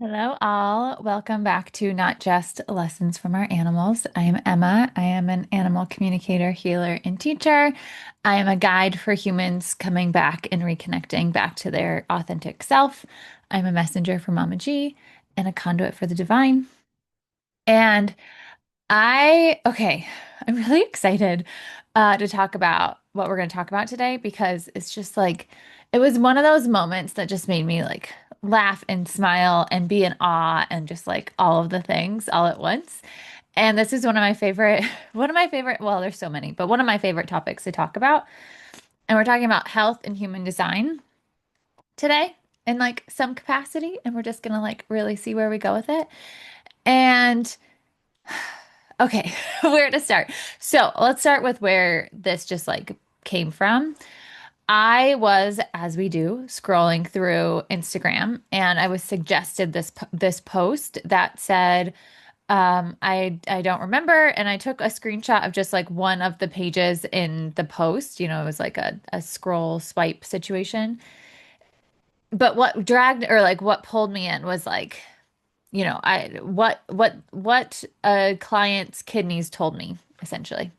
Hello, all. Welcome back to Not Just Lessons from Our Animals. I am Emma. I am an animal communicator, healer, and teacher. I am a guide for humans coming back and reconnecting back to their authentic self. I'm a messenger for Mama G and a conduit for the divine. And okay, I'm really excited to talk about what we're going to talk about today because it's just like, it was one of those moments that just made me like laugh and smile and be in awe and just like all of the things all at once. And this is one of my favorite, well, there's so many, but one of my favorite topics to talk about. And we're talking about health and human design today in like some capacity. And we're just going to like really see where we go with it. And okay, where to start? So let's start with where this just like came from. I was, as we do, scrolling through Instagram, and I was suggested this post that said, I don't remember, and I took a screenshot of just like one of the pages in the post. You know, it was like a scroll swipe situation. But what dragged or like what pulled me in was like, I what a client's kidneys told me essentially.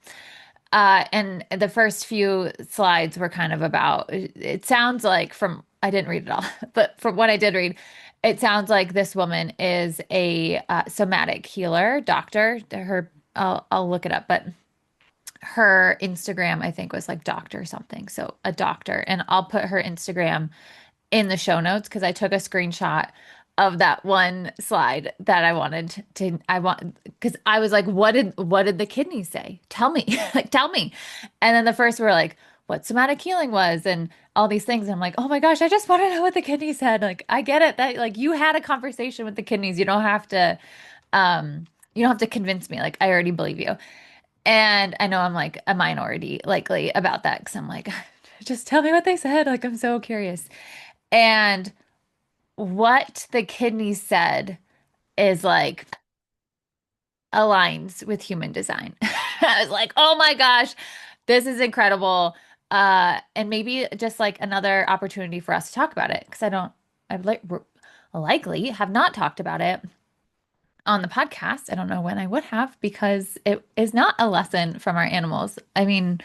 And the first few slides were kind of about, it sounds like I didn't read it all, but from what I did read, it sounds like this woman is a somatic healer, doctor. I'll look it up, but her Instagram, I think, was like doctor something. So a doctor. And I'll put her Instagram in the show notes because I took a screenshot of that one slide that because I was like, what did the kidneys say? Tell me, like tell me. And then the first were like, what somatic healing was and all these things. And I'm like, oh my gosh, I just want to know what the kidneys said. Like, I get it that like you had a conversation with the kidneys. You don't have to convince me. Like, I already believe you. And I know I'm like a minority likely about that because I'm like, just tell me what they said. Like, I'm so curious. And what the kidney said is like aligns with human design. I was like, oh my gosh, this is incredible. And maybe just like another opportunity for us to talk about it because I've like likely have not talked about it on the podcast. I don't know when I would have because it is not a lesson from our animals. I mean,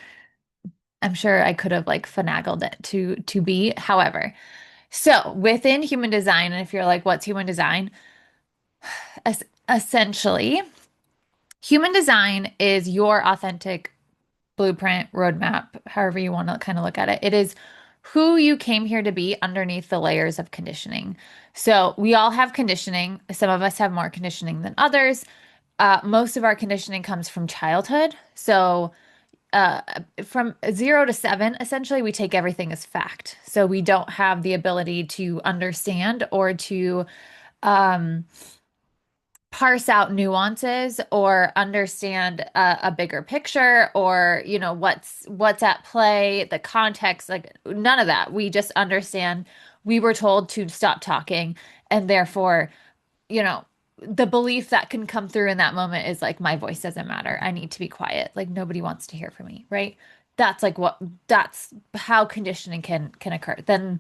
I'm sure I could have like finagled it to be. However, so within human design, and if you're like, what's human design? Essentially, human design is your authentic blueprint, roadmap, however you want to kind of look at it. It is who you came here to be underneath the layers of conditioning. So we all have conditioning. Some of us have more conditioning than others. Most of our conditioning comes from childhood. So uh, from 0 to 7, essentially, we take everything as fact. So we don't have the ability to understand or to um, parse out nuances or understand a bigger picture or what's at play, the context, like none of that. We just understand we were told to stop talking, and therefore, you know the belief that can come through in that moment is like my voice doesn't matter, I need to be quiet, like nobody wants to hear from me, right? That's how conditioning can occur. Then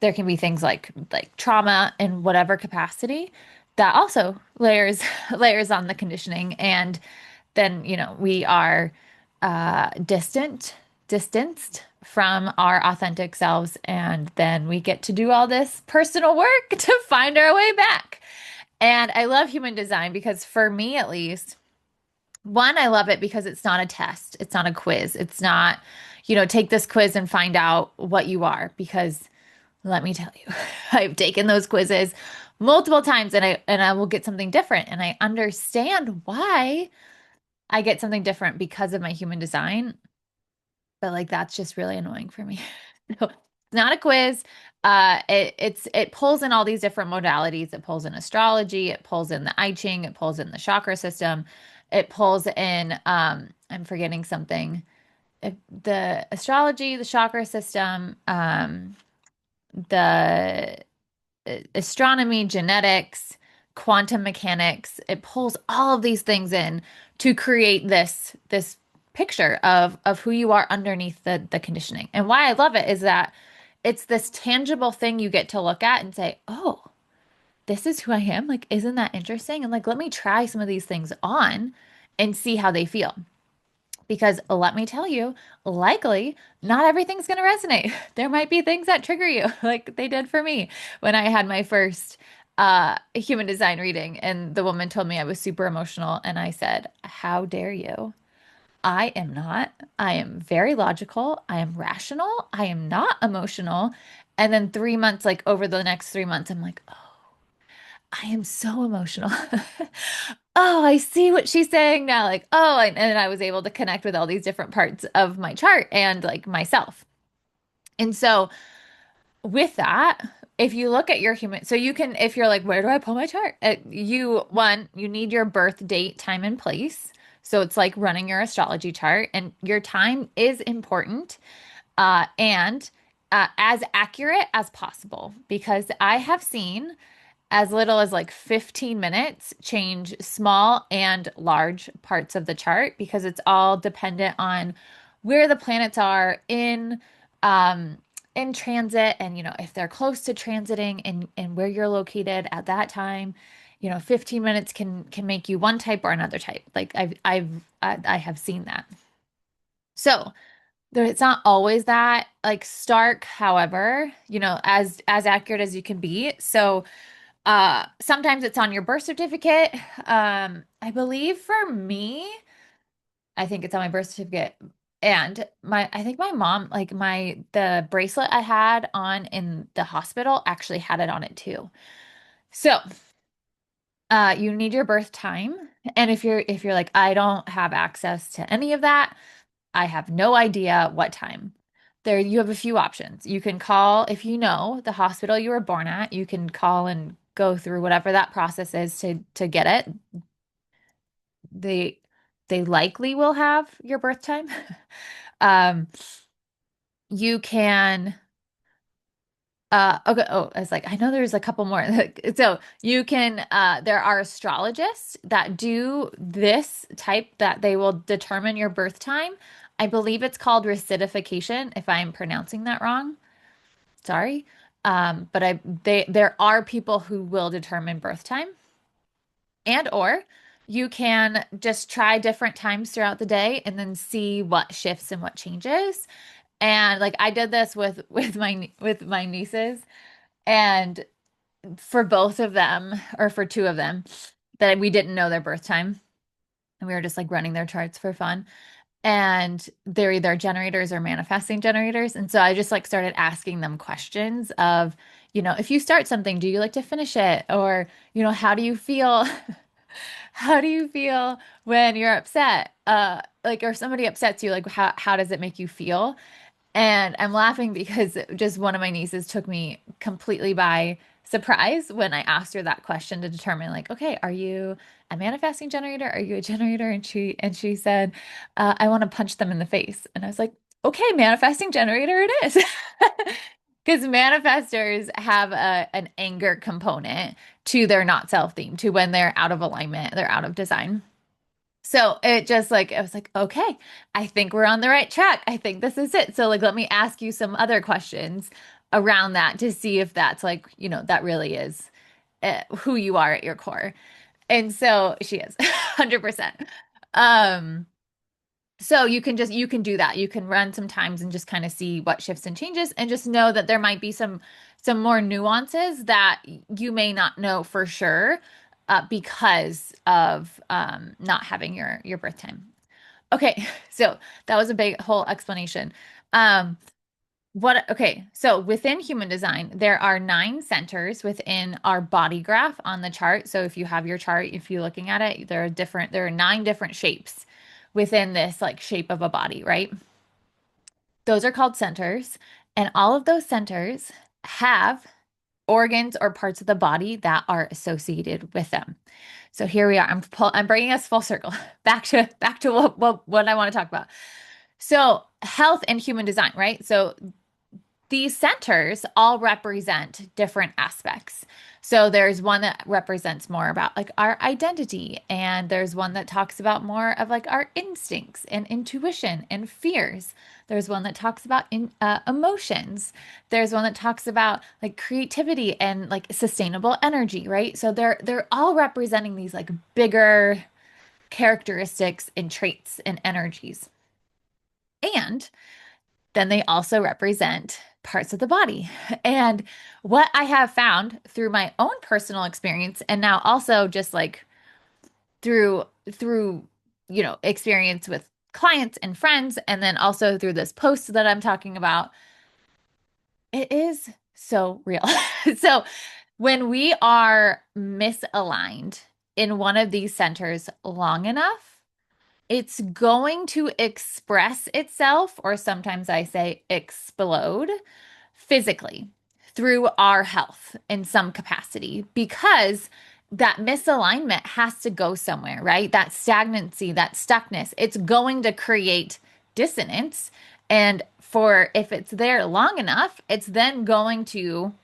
there can be things like trauma in whatever capacity that also layers layers on the conditioning. And then we are distanced from our authentic selves, and then we get to do all this personal work to find our way back. And I love human design because for me at least, one, I love it because it's not a test, it's not a quiz, it's not take this quiz and find out what you are. Because let me tell you, I've taken those quizzes multiple times, and I will get something different, and I understand why I get something different because of my human design. But like that's just really annoying for me. So it's not a quiz. It pulls in all these different modalities. It pulls in astrology, it pulls in the I Ching, it pulls in the chakra system, it pulls in I'm forgetting something. The astrology, the chakra system, the astronomy, genetics, quantum mechanics. It pulls all of these things in to create this picture of who you are underneath the conditioning. And why I love it is that it's this tangible thing you get to look at and say, "Oh, this is who I am. Like, isn't that interesting? And like, let me try some of these things on and see how they feel. Because let me tell you, likely not everything's going to resonate. There might be things that trigger you, like they did for me when I had my first human design reading. And the woman told me I was super emotional. And I said, how dare you? I am not. I am very logical. I am rational. I am not emotional. And then 3 months, like over the next 3 months, I'm like, oh, I am so emotional. Oh, I see what she's saying now. Like, oh, and then I was able to connect with all these different parts of my chart and like myself. And so with that, if you look at your human, so you can, if you're like, where do I pull my chart? You need your birth date, time, and place. So it's like running your astrology chart, and your time is important, and as accurate as possible, because I have seen as little as like 15 minutes change small and large parts of the chart because it's all dependent on where the planets are um in transit, and if they're close to transiting and where you're located at that time. 15 minutes can make you one type or another type. Like I have seen that. So it's not always that like stark, however, as accurate as you can be. So sometimes it's on your birth certificate. I believe for me, I think it's on my birth certificate. And I think my mom, like the bracelet I had on in the hospital actually had it on it too. So, you need your birth time. And if you're like, I don't have access to any of that, I have no idea what time. There, you have a few options. You can call, if you know the hospital you were born at, you can call and go through whatever that process is to get it. They they likely will have your birth time. Um, you can okay, oh, I was like, I know there's a couple more. So you can there are astrologists that do this type, that they will determine your birth time. I believe it's called recidification, if I'm pronouncing that wrong. Sorry. But there are people who will determine birth time. And or you can just try different times throughout the day and then see what shifts and what changes. And like I did this with my nieces, and for both of them, or for two of them, that we didn't know their birth time, and we were just like running their charts for fun. And they're either generators or manifesting generators. And so I just like started asking them questions of, if you start something, do you like to finish it? Or, how do you feel? How do you feel when you're upset? Like, or somebody upsets you, like how does it make you feel? And I'm laughing because just one of my nieces took me completely by surprise when I asked her that question to determine, like, okay, are you a manifesting generator? Are you a generator? And she said, I want to punch them in the face. And I was like, okay, manifesting generator it is. Because manifestors have an anger component to their not self theme, to when they're out of alignment, they're out of design. So it just like, I was like, okay, I think we're on the right track. I think this is it. So like, let me ask you some other questions around that to see if that's like, that really is who you are at your core. And so she is 100%. Um, so you can do that. You can run some times and just kind of see what shifts and changes, and just know that there might be some more nuances that you may not know for sure, because of not having your birth time. Okay, so that was a big whole explanation. Um, okay, so within human design, there are 9 centers within our body graph on the chart. So if you have your chart, if you're looking at it, there are 9 different shapes within this like shape of a body, right? Those are called centers, and all of those centers have organs or parts of the body that are associated with them. So here we are. I'm bringing us full circle back to what I want to talk about. So health and human design, right? So these centers all represent different aspects. So there's one that represents more about like our identity, and there's one that talks about more of like our instincts and intuition and fears. There's one that talks about emotions. There's one that talks about like creativity and like sustainable energy, right? So they're all representing these like bigger characteristics and traits and energies. And then they also represent parts of the body. And what I have found through my own personal experience, and now also just like through experience with clients and friends, and then also through this post that I'm talking about, it is so real. So when we are misaligned in one of these centers long enough, it's going to express itself, or sometimes I say explode, physically through our health in some capacity, because that misalignment has to go somewhere, right? That stagnancy, that stuckness, it's going to create dissonance. And for if it's there long enough, it's then going to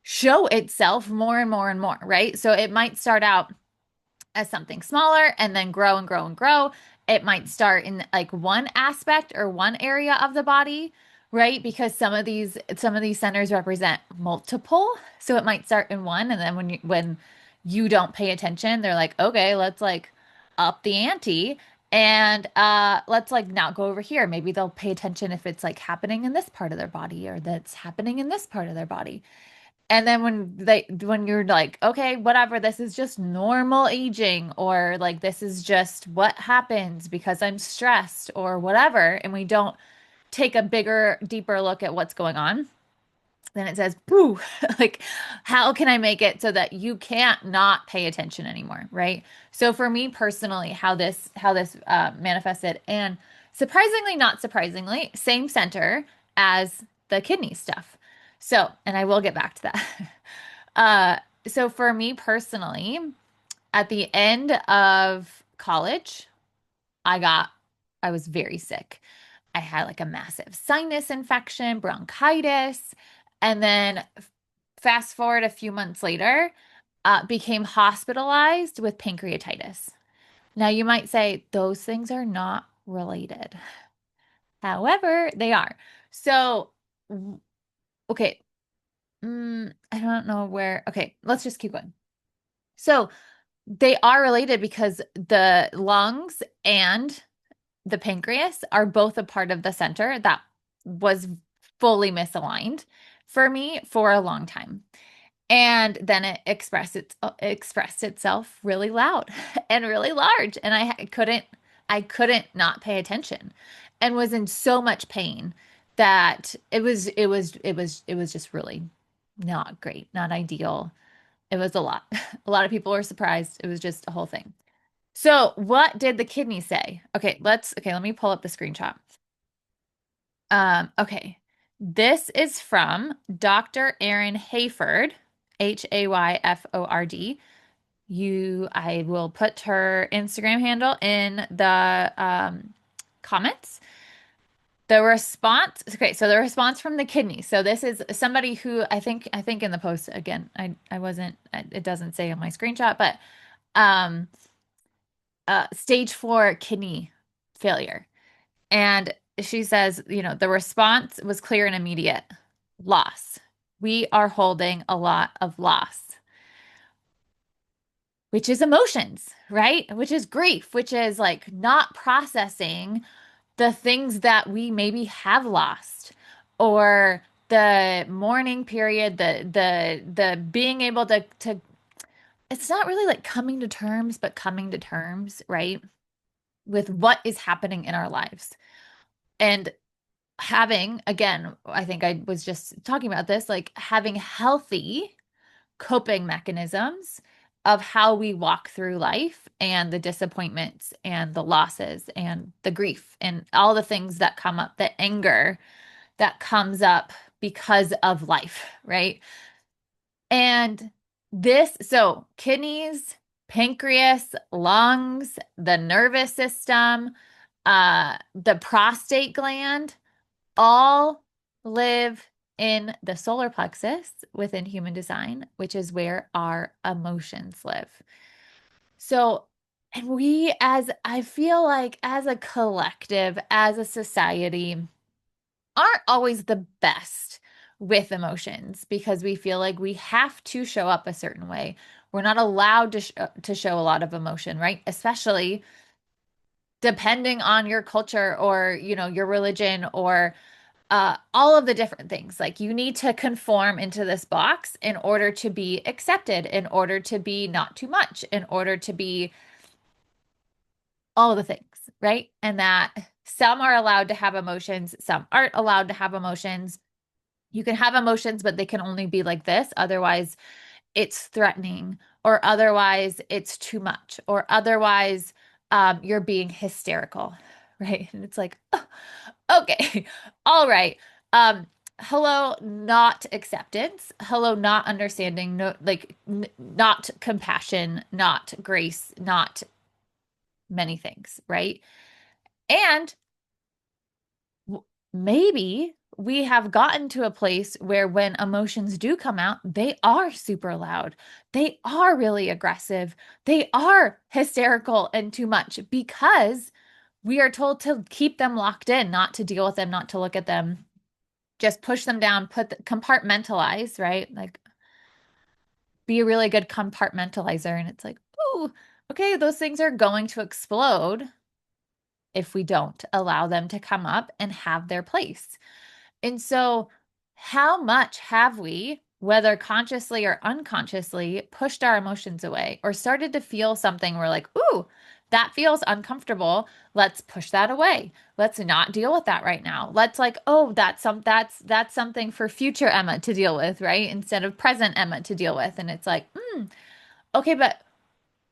show itself more and more and more, right? So it might start out as something smaller and then grow and grow and grow. It might start in like one aspect or one area of the body, right? Because some of these centers represent multiple. So it might start in one, and then when you don't pay attention, they're like, "Okay, let's like up the ante, and let's like not go over here." Maybe they'll pay attention if it's like happening in this part of their body, or that's happening in this part of their body. And then when you're like, okay, whatever, this is just normal aging, or like this is just what happens because I'm stressed or whatever, and we don't take a bigger, deeper look at what's going on, then it says, boo, like, how can I make it so that you can't not pay attention anymore, right? So for me personally, how this manifested, and surprisingly, not surprisingly, same center as the kidney stuff. So, and I will get back to that. Uh, so for me personally, at the end of college, I got, I was very sick. I had like a massive sinus infection, bronchitis, and then fast forward a few months later, became hospitalized with pancreatitis. Now you might say those things are not related. However, they are. So, okay, I don't know where. Okay, let's just keep going. So they are related because the lungs and the pancreas are both a part of the center that was fully misaligned for me for a long time. And then it expressed itself really loud and really large, and I couldn't not pay attention, and was in so much pain that it was just really not great, not ideal. It was a lot. A lot of people were surprised. It was just a whole thing. So, what did the kidney say? Okay, let me pull up the screenshot. Okay. This is from Dr. Erin Hayford, Hayford. I will put her Instagram handle in the comments. The response, okay, so the response from the kidney. So this is somebody who I think in the post again, I wasn't, it doesn't say on my screenshot, but um stage 4 kidney failure. And she says, the response was clear and immediate. Loss. We are holding a lot of loss, which is emotions, right? Which is grief, which is like not processing the things that we maybe have lost, or the mourning period, the being able to it's not really like coming to terms, but coming to terms, right? With what is happening in our lives. And having, again, I think I was just talking about this, like having healthy coping mechanisms of how we walk through life, and the disappointments and the losses and the grief and all the things that come up, the anger that comes up because of life, right? And so kidneys, pancreas, lungs, the nervous system, the prostate gland, all live in the solar plexus within human design, which is where our emotions live. So, and we, as I feel like, as a collective, as a society, aren't always the best with emotions because we feel like we have to show up a certain way. We're not allowed to show a lot of emotion, right? Especially depending on your culture or, your religion or all of the different things. Like you need to conform into this box in order to be accepted, in order to be not too much, in order to be all the things, right? And that some are allowed to have emotions, some aren't allowed to have emotions. You can have emotions, but they can only be like this. Otherwise, it's threatening, or otherwise, it's too much, or otherwise, you're being hysterical, right? And it's like, oh, okay, all right. Hello, not acceptance. Hello, not understanding. No, like, not compassion, not grace, not many things, right? And maybe we have gotten to a place where when emotions do come out, they are super loud. They are really aggressive. They are hysterical and too much because we are told to keep them locked in, not to deal with them, not to look at them, just push them down, compartmentalize, right? Like be a really good compartmentalizer. And it's like, oh, okay, those things are going to explode if we don't allow them to come up and have their place. And so, how much have we, whether consciously or unconsciously, pushed our emotions away or started to feel something? We're like, ooh, that feels uncomfortable. Let's push that away. Let's not deal with that right now. Let's like, oh, that's something for future Emma to deal with, right? Instead of present Emma to deal with. And it's like, okay, but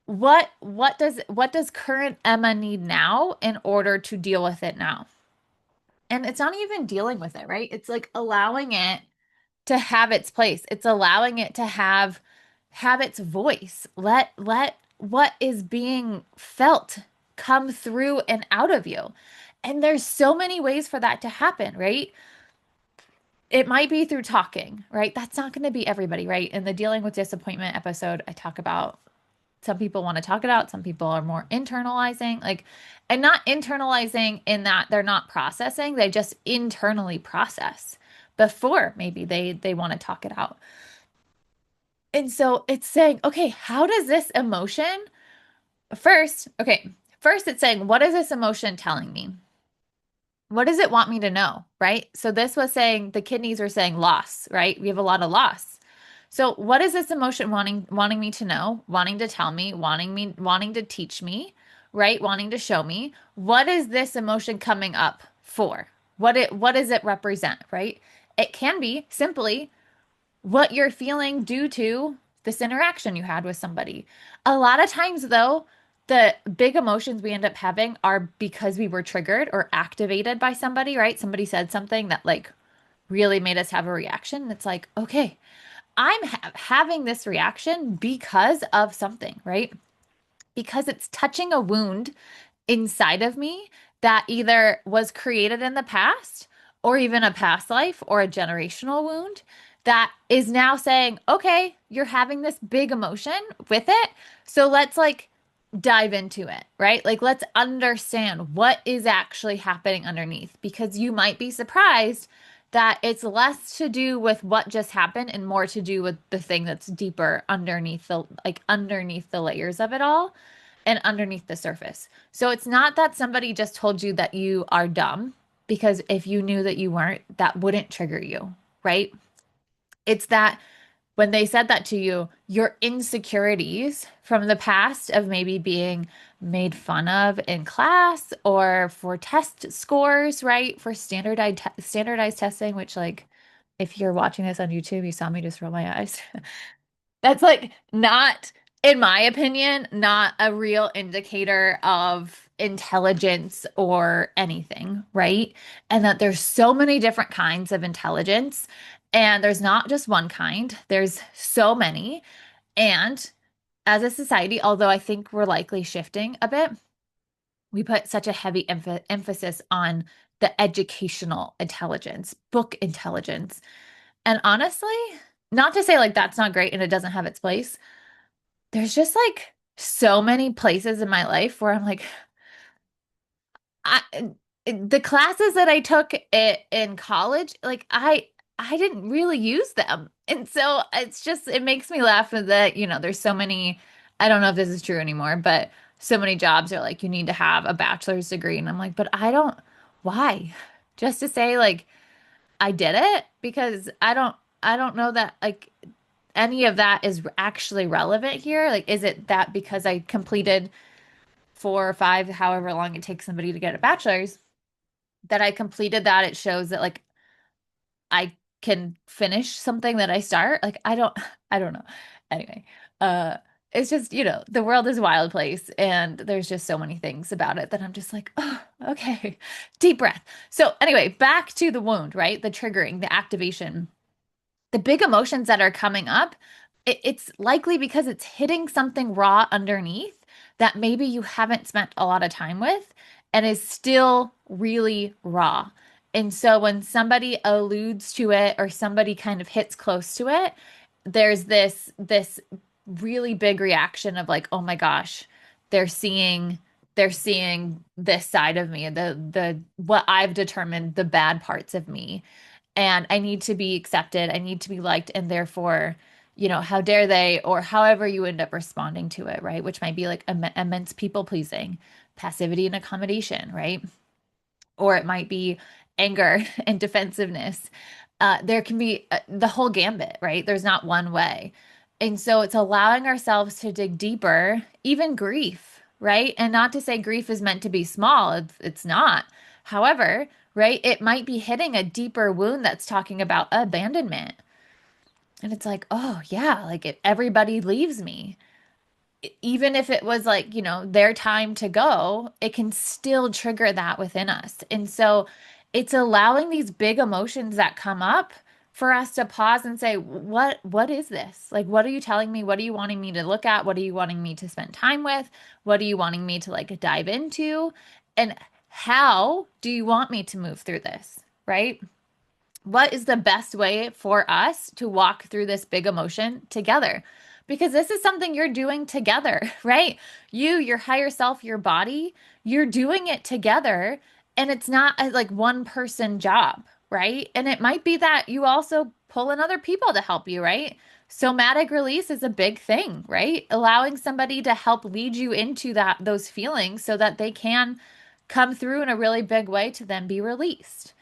what does current Emma need now in order to deal with it now? And it's not even dealing with it, right? It's like allowing it to have its place. It's allowing it to have its voice. Let what is being felt come through and out of you. And there's so many ways for that to happen, right? It might be through talking, right? That's not going to be everybody, right? In the dealing with disappointment episode, I talk about some people want to talk it out, some people are more internalizing, like, and not internalizing in that they're not processing, they just internally process before maybe they want to talk it out. And so it's saying, okay, how does this emotion first it's saying, what is this emotion telling me? What does it want me to know, right? So this was saying the kidneys are saying loss, right? We have a lot of loss. So what is this emotion wanting me to know, wanting to tell me, wanting to teach me, right? Wanting to show me? What is this emotion coming up for? What does it represent, right? It can be simply what you're feeling due to this interaction you had with somebody. A lot of times, though, the big emotions we end up having are because we were triggered or activated by somebody, right? Somebody said something that like really made us have a reaction. It's like, okay, I'm having this reaction because of something, right? Because it's touching a wound inside of me that either was created in the past or even a past life or a generational wound that is now saying, okay, you're having this big emotion with it. So let's like dive into it, right? Like let's understand what is actually happening underneath because you might be surprised that it's less to do with what just happened and more to do with the thing that's deeper underneath the layers of it all and underneath the surface. So it's not that somebody just told you that you are dumb, because if you knew that you weren't, that wouldn't trigger you, right? It's that when they said that to you, your insecurities from the past of maybe being made fun of in class or for test scores, right? For standardized testing, which like if you're watching this on YouTube, you saw me just roll my eyes. That's like not, in my opinion, not a real indicator of intelligence or anything, right? And that there's so many different kinds of intelligence, and there's not just one kind, there's so many. And as a society, although I think we're likely shifting a bit, we put such a heavy emphasis on the educational intelligence, book intelligence. And honestly, not to say like that's not great and it doesn't have its place, there's just like so many places in my life where I'm like, I the classes that I took in college, like I didn't really use them. And so it's just it makes me laugh that, there's so many, I don't know if this is true anymore, but so many jobs are like you need to have a bachelor's degree. And I'm like, but I don't, why? Just to say like I did it because I don't know that like any of that is actually relevant here. Like, is it that because I completed 4 or 5, however long it takes somebody to get a bachelor's, that I completed that, it shows that like I can finish something that I start. Like I don't know. Anyway, uh it's just, the world is a wild place and there's just so many things about it that I'm just like, oh, okay. Deep breath. So anyway, back to the wound, right? The triggering, the activation, the big emotions that are coming up, it's likely because it's hitting something raw underneath that maybe you haven't spent a lot of time with and is still really raw. And so when somebody alludes to it or somebody kind of hits close to it, there's this really big reaction of like, oh my gosh, they're seeing they're seeing this side of me, the what I've determined the bad parts of me, and I need to be accepted. I need to be liked. And therefore, how dare they, or however you end up responding to it, right? Which might be like immense people pleasing, passivity and accommodation, right? Or it might be anger and defensiveness. There can be the whole gambit, right? There's not one way. And so it's allowing ourselves to dig deeper, even grief, right? And not to say grief is meant to be small, it's not. However, right, it might be hitting a deeper wound that's talking about abandonment. And it's like, oh, yeah, like if everybody leaves me, even if it was like, their time to go, it can still trigger that within us. And so it's allowing these big emotions that come up for us to pause and say, what is this? Like, what are you telling me? What are you wanting me to look at? What are you wanting me to spend time with? What are you wanting me to like dive into? And how do you want me to move through this? Right? What is the best way for us to walk through this big emotion together? Because this is something you're doing together, right? Your higher self, your body, you're doing it together. And it's not a like one person job, right? And it might be that you also pull in other people to help you, right? Somatic release is a big thing, right? Allowing somebody to help lead you into those feelings so that they can come through in a really big way to then be released.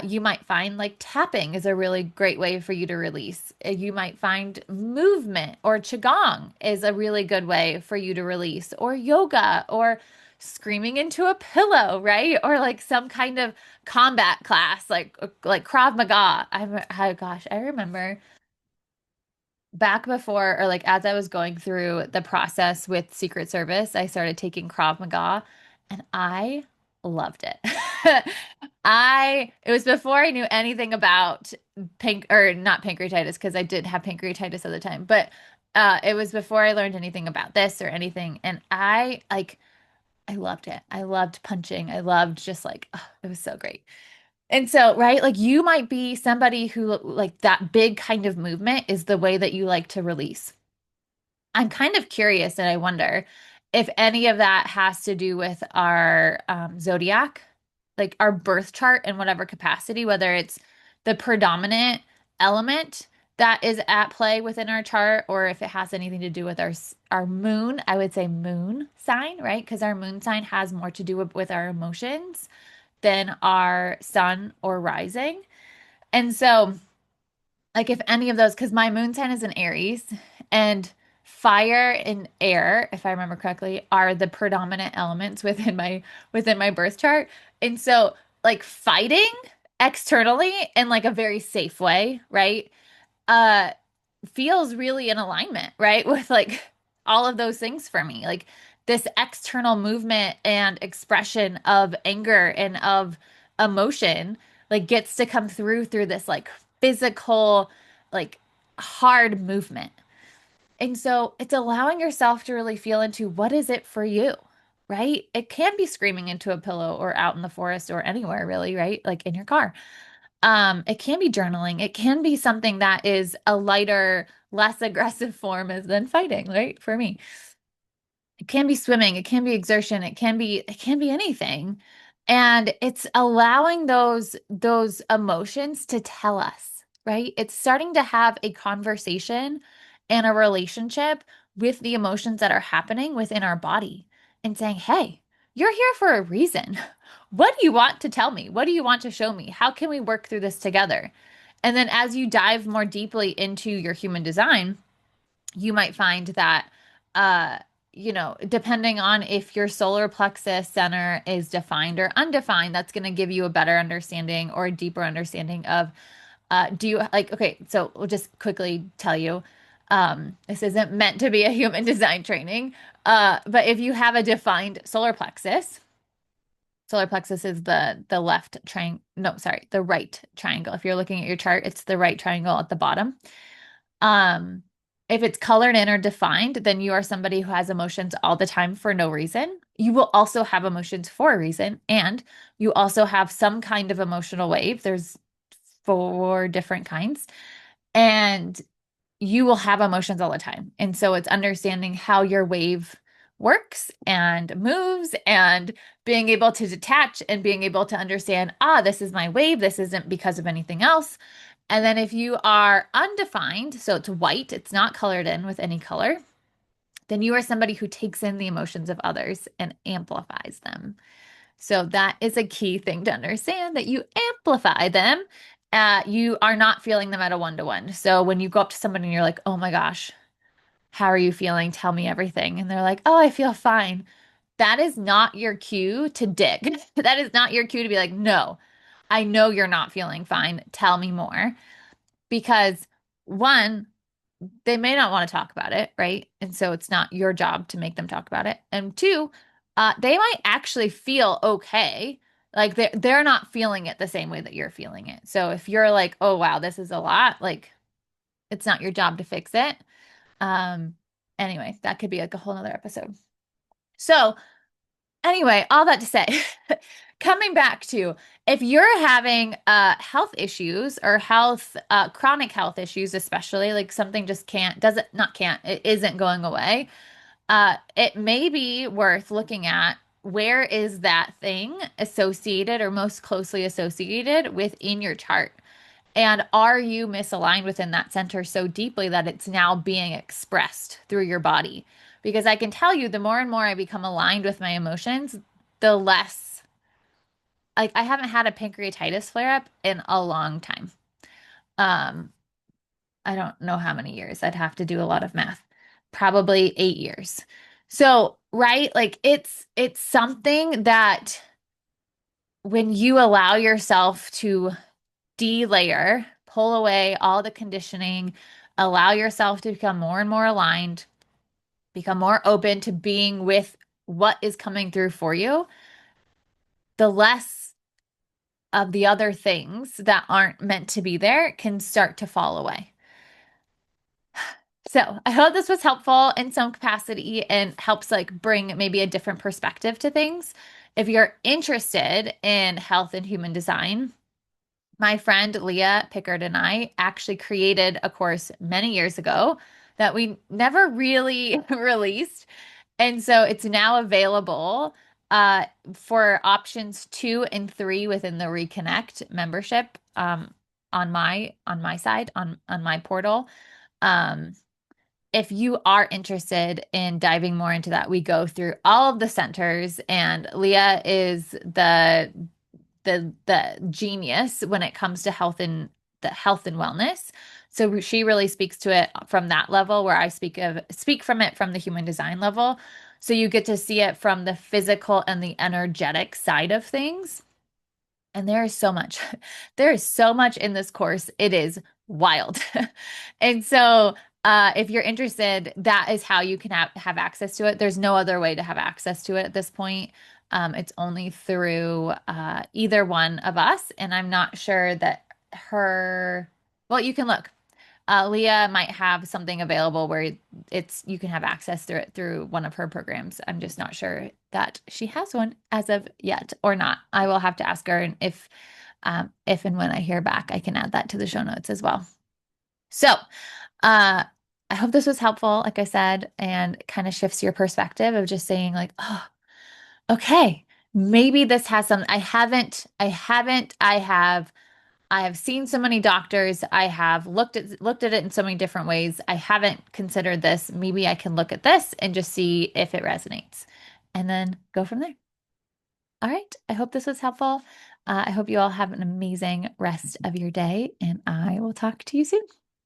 You might find like tapping is a really great way for you to release. You might find movement or qigong is a really good way for you to release, or yoga, or screaming into a pillow, right? Or like some kind of combat class, like Krav Maga. Oh gosh, I remember back before, or like as I was going through the process with Secret Service, I started taking Krav Maga and I loved it. It was before I knew anything about or not pancreatitis, because I did have pancreatitis at the time, but it was before I learned anything about this or anything. And I loved it. I loved punching. I loved just like, oh, it was so great. And so, right, like you might be somebody who like that big kind of movement is the way that you like to release. I'm kind of curious and I wonder if any of that has to do with our zodiac, like our birth chart in whatever capacity, whether it's the predominant element that is at play within our chart, or if it has anything to do with our moon. I would say moon sign, right? Because our moon sign has more to do with our emotions than our sun or rising. And so, like, if any of those, because my moon sign is in Aries, and fire and air, if I remember correctly, are the predominant elements within my birth chart. And so, like, fighting externally in like a very safe way, right? Uh, feels really in alignment, right? With like all of those things for me. Like this external movement and expression of anger and of emotion, like gets to come through this like physical, like hard movement. And so it's allowing yourself to really feel into what is it for you, right? It can be screaming into a pillow or out in the forest or anywhere really, right? Like in your car. It can be journaling. It can be something that is a lighter, less aggressive form as than fighting, right? For me. It can be swimming, it can be exertion, it can be anything. And it's allowing those emotions to tell us, right? It's starting to have a conversation and a relationship with the emotions that are happening within our body and saying, "Hey, you're here for a reason. What do you want to tell me? What do you want to show me? How can we work through this together?" And then as you dive more deeply into your human design, you might find that uh depending on if your solar plexus center is defined or undefined, that's going to give you a better understanding or a deeper understanding of do you like okay, so we'll just quickly tell you this isn't meant to be a human design training, but if you have a defined solar plexus is the left triangle, no, sorry, the right triangle. If you're looking at your chart, it's the right triangle at the bottom. um, if it's colored in or defined, then you are somebody who has emotions all the time for no reason. You will also have emotions for a reason, and you also have some kind of emotional wave. There's four different kinds, and you will have emotions all the time. And so it's understanding how your wave works and moves and being able to detach and being able to understand, this is my wave. This isn't because of anything else. And then if you are undefined, so it's white, it's not colored in with any color, then you are somebody who takes in the emotions of others and amplifies them. So that is a key thing to understand, that you amplify them. You are not feeling them at a one-to-one. So when you go up to somebody and you're like, "Oh my gosh, how are you feeling? Tell me everything." And they're like, "Oh, I feel fine." That is not your cue to dig. That is not your cue to be like, "No, I know you're not feeling fine. Tell me more." Because one, they may not want to talk about it, right? And so it's not your job to make them talk about it. And two, they might actually feel okay. Like they're not feeling it the same way that you're feeling it. So if you're like, "Oh wow, this is a lot," like it's not your job to fix it. Um, anyway, that could be like a whole nother episode. So anyway, all that to say, coming back to if you're having health issues or chronic health issues, especially like something just doesn't, not can't, it isn't going away, it may be worth looking at where is that thing associated or most closely associated within your chart. And are you misaligned within that center so deeply that it's now being expressed through your body? Because I can tell you, the more and more I become aligned with my emotions, the less, like, I haven't had a pancreatitis flare up in a long time. Um, I don't know how many years. I'd have to do a lot of math. Probably 8 years. So, right, like it's something that when you allow yourself to delayer, pull away all the conditioning, allow yourself to become more and more aligned, become more open to being with what is coming through for you, the less of the other things that aren't meant to be there can start to fall away. So I hope this was helpful in some capacity and helps like bring maybe a different perspective to things. If you're interested in health and human design, my friend Leah Pickard and I actually created a course many years ago that we never really released. And so it's now available for options 2 and 3 within the Reconnect membership on my side, on my portal. Um, if you are interested in diving more into that, we go through all of the centers, and Leah is the genius when it comes to health and wellness. So she really speaks to it from that level, where I speak from it from the human design level. So you get to see it from the physical and the energetic side of things. And there is so much. There is so much in this course. It is wild. And so if you're interested, that is how you can have access to it. There's no other way to have access to it at this point. It's only through either one of us. And I'm not sure that well, you can look. Leah might have something available where you can have access through it through one of her programs. I'm just not sure that she has one as of yet or not. I will have to ask her, and if and when I hear back, I can add that to the show notes as well. So, I hope this was helpful, like I said, and kind of shifts your perspective of just saying like, oh, okay, maybe this has some. I have seen so many doctors. I have looked at it in so many different ways. I haven't considered this. Maybe I can look at this and just see if it resonates, and then go from there. All right. I hope this was helpful. I hope you all have an amazing rest of your day, and I will talk to you soon.